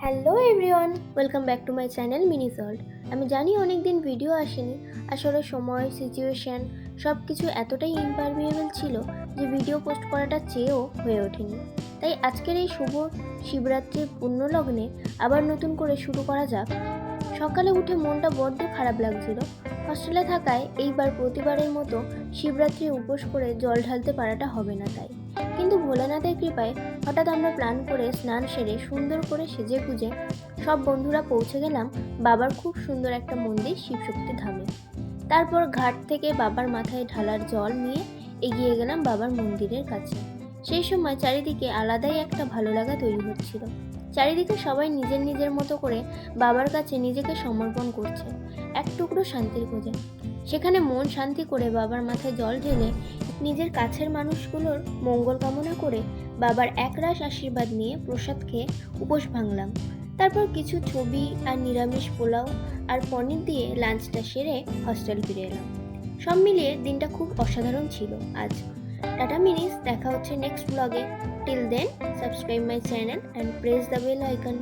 Hello everyone, welcome back to my channel mini salt. আমি জানি অনেক দিন ভিডিও আসেনি, আসলে সময়, সিচুয়েশান সব কিছু এতটাই ইম্পারমিয়েবল ছিল যে ভিডিও পোস্ট করাটা চেয়েও হয়ে ওঠেনি। তাই আজকের এই শুভ শিবরাত্রির পুণ্যলগ্নে আবার নতুন করে শুরু করা যাক। সকালে উঠে মনটা বড্ড খারাপ লাগছিল। হস্টেলে থাকায় এইবার প্রতিবারের মতো শিবরাত্রি উপোস করে জল ঢালতে পারাটা হবে না তাই। কিন্তু ভোলানাথের কৃপায় হঠাৎ আমরা প্ল্যান করে স্নান সেরে সুন্দর করে সেজে গুজে সব বন্ধুরা পৌঁছে গেলাম বাবার খুব সুন্দর একটা মন্দির শিবশক্তি ধামে। তারপর ঘাট থেকে বাবার মাথায় ঢালার জল নিয়ে এগিয়ে গেলাম বাবার মন্দিরের কাছে। সেই সময় চারিদিকে আলাদাই একটা ভালো লাগা তৈরি হচ্ছিল। চারিদিকে সবাই নিজের নিজের মতো করে বাবার কাছে নিজেকে সমর্পণ করছে এক টুকরো শান্তির খোঁজে। সেখানে মন শান্তি করে বাবার মাথায় জল ঢেলে নিজের কাছের মানুষগুলোর মঙ্গল কামনা করে বাবার একরাশ আশীর্বাদ নিয়ে প্রসাদ খেয়ে উপোস ভাঙলাম। তারপর কিছু ছবি আর নিরামিষ পোলাও আর পনির দিয়ে লাঞ্চটা সেরে হস্টেল ফিরে এলাম। সব মিলিয়ে দিনটা খুব অসাধারণ ছিল আজ। টাটা মিনিস, দেখা হচ্ছে নেক্সট ব্লগে। Till then subscribe my channel and press the bell icon.